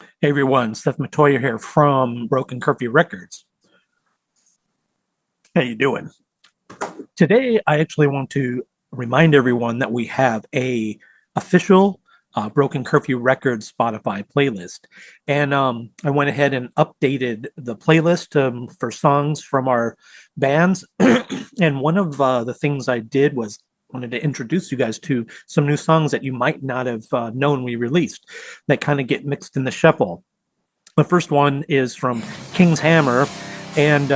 Hey everyone, Seth Metoyer here from Broken Curfew Records. How you doing? Today, I actually want to remind everyone that we have a official Broken Curfew Records Spotify playlist, and I went ahead and updated the playlist for songs from our bands. And one of the things I did was wanted to introduce you guys to some new songs that you might not have known we released that kind of get mixed in the shuffle. The first one is from King's Hammer, and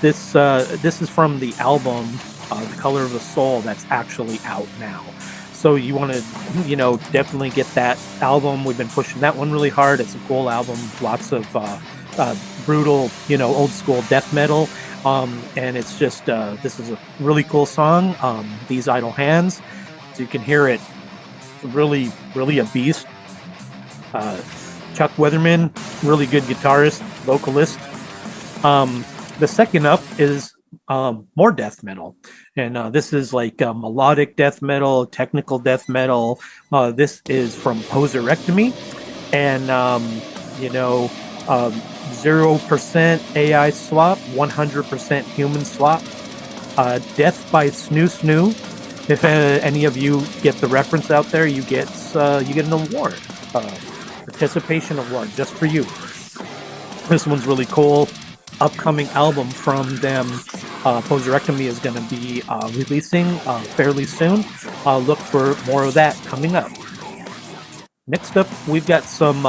this is from the album The Color of the Soul that's actually out now. So you want to, definitely get that album. We've been pushing that one really hard. It's a cool album, lots of brutal, old school death metal, and it's just this is a really cool song. These Idle Hands, so you can hear it. Really, really a beast. Chuck Weatherman, really good guitarist, vocalist. The second up is more death metal, and this is like melodic death metal, technical death metal. This is from Poserectomy, and 0% AI swap, 100% human swap. Death by Snu Snu. If any of you get the reference out there, you get an award. Participation award just for you. This one's really cool. Upcoming album from them, Poserectomy, is going to be releasing fairly soon. Look for more of that coming up. Next up, we've got some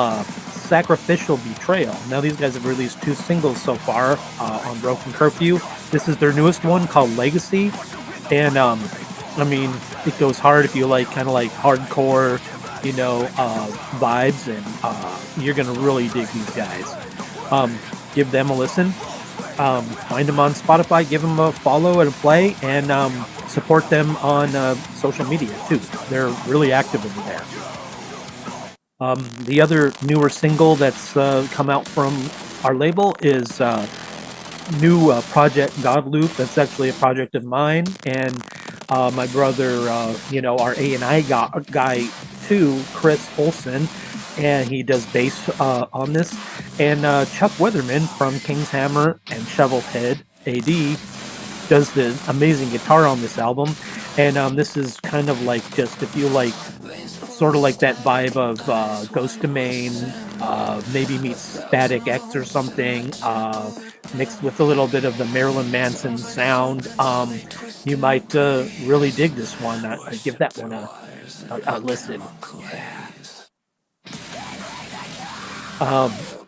Sacrificial Betrayal. Now, these guys have released 2 singles so far on Broken Curfew. This is their newest one called Legacy, and it goes hard if you like kind of like hardcore vibes, and you're gonna really dig these guys. Give them a listen. Find them on Spotify, give them a follow and a play, and support them on social media too. They're really active over there. The other newer single that's come out from our label is new project GodLoop. That's actually a project of mine, and my brother, our A&I guy too, Chris Olson, and he does bass on this. And Chuck Weatherman from King's Hammer and Shovelhead AD does the amazing guitar on this album. And this is kind of like, just if you like, sort of like that vibe of Ghost Domain, maybe meets Static X or something, mixed with a little bit of the Marilyn Manson sound. You might really dig this one. I give that one a listen.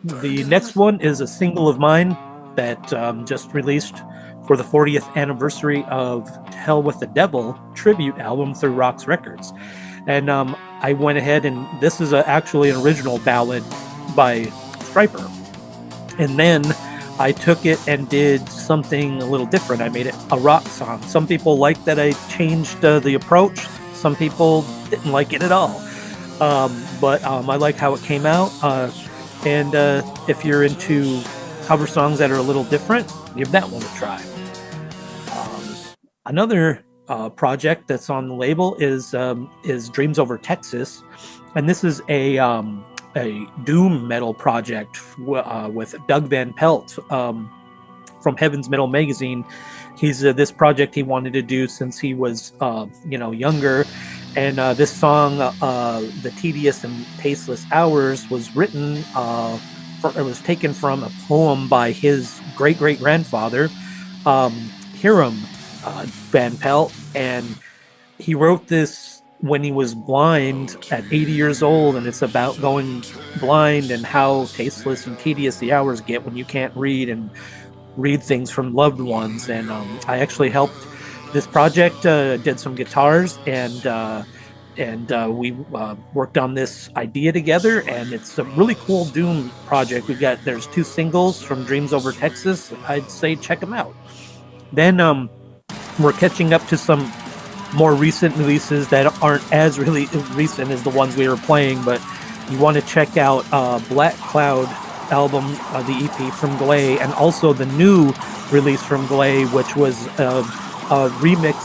The next one is a single of mine that just released for the 40th anniversary of Hell with the Devil tribute album through Rocks Records. And I went ahead, and this is actually an original ballad by Striper. And then I took it and did something a little different. I made it a rock song. Some people liked that I changed the approach. Some people didn't like it at all. But I like how it came out. And if you're into cover songs that are a little different, give that one a try. Another project that's on the label is Dreams Over Texas, and this is a doom metal project with Doug Van Pelt from Heaven's Metal Magazine. He's this project he wanted to do since he was younger, and this song, The Tedious and Tasteless Hours, was written. It was taken from a poem by his great-great-grandfather, Hiram Van Pelt, and he wrote this when he was blind at 80 years old, and it's about going blind and how tasteless and tedious the hours get when you can't read and read things from loved ones. And I actually helped this project, did some guitars, and we worked on this idea together, and it's a really cool doom project. There's 2 singles from Dreams Over Texas. I'd say check them out. Then we're catching up to some more recent releases that aren't as really recent as the ones we were playing, but you want to check out Black Cloud album, the EP from Glae, and also the new release from Glae, which was a remix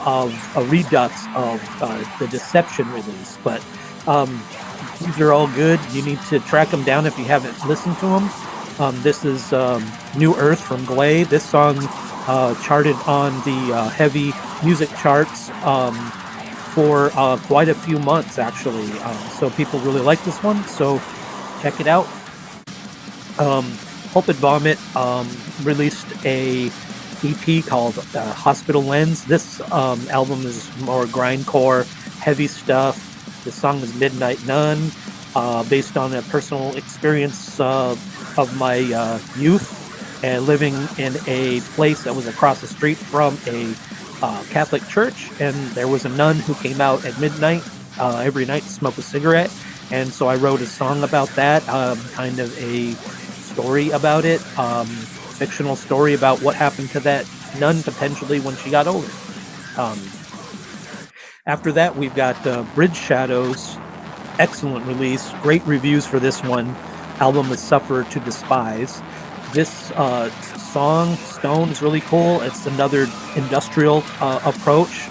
of a redux of the Deception release. But These are all good. You need to track them down if you haven't listened to them. This is New Earth from Glae. This song charted on the heavy music charts for quite a few months, actually. So people really like this one. So check it out. Pulpit Vomit released a EP called Hospital Lens. This album is more grindcore, heavy stuff. The song is Midnight Nun, based on a personal experience of my youth and living in a place that was across the street from a Catholic church. And there was a nun who came out at midnight every night to smoke a cigarette. And so I wrote a song about that, kind of a story about it, fictional story about what happened to that nun potentially when she got older. After that, we've got Bridgeshadows. Excellent release. Great reviews for this one. Album is Suffer to Despise. This song, Stone, is really cool. It's another industrial approach.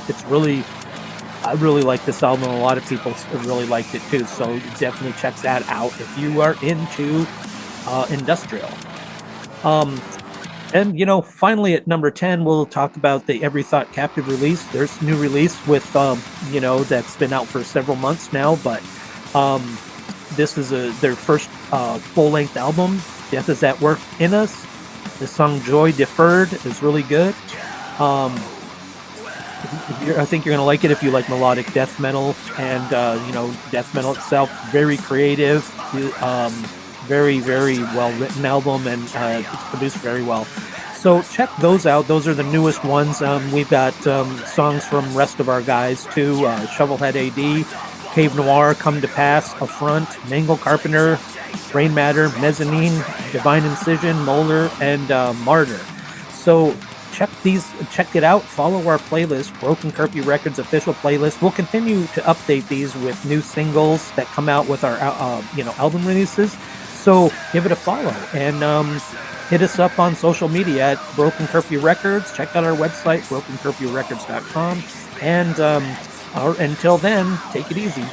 I really like this album. A lot of people really liked it too. So definitely check that out if you are into industrial. And, finally at number 10, we'll talk about the Every Thought Captive release. There's a new release with, that's been out for several months now, but this is their first full-length album, Death Is at Work in Us. The song Joy Deferred is really good. I think you're going to like it if you like melodic death metal, and, death metal itself, very creative, very, very well-written album, and it's produced very well. So check those out. Those are the newest ones. We've got songs from rest of our guys, too. Shovelhead AD, Cave Noire, Come to Pass, Affront, Mangled, Carpenter, Brain Matter, Mezzanine, Divine Incision, Mohler, and MARTYR. So check it out. Follow our playlist, Broken Curfew Records official playlist. We'll continue to update these with new singles that come out with our album releases. So give it a follow and hit us up on social media at Broken Curfew Records. Check out our website, brokencurfewrecords.com. And until then, take it easy.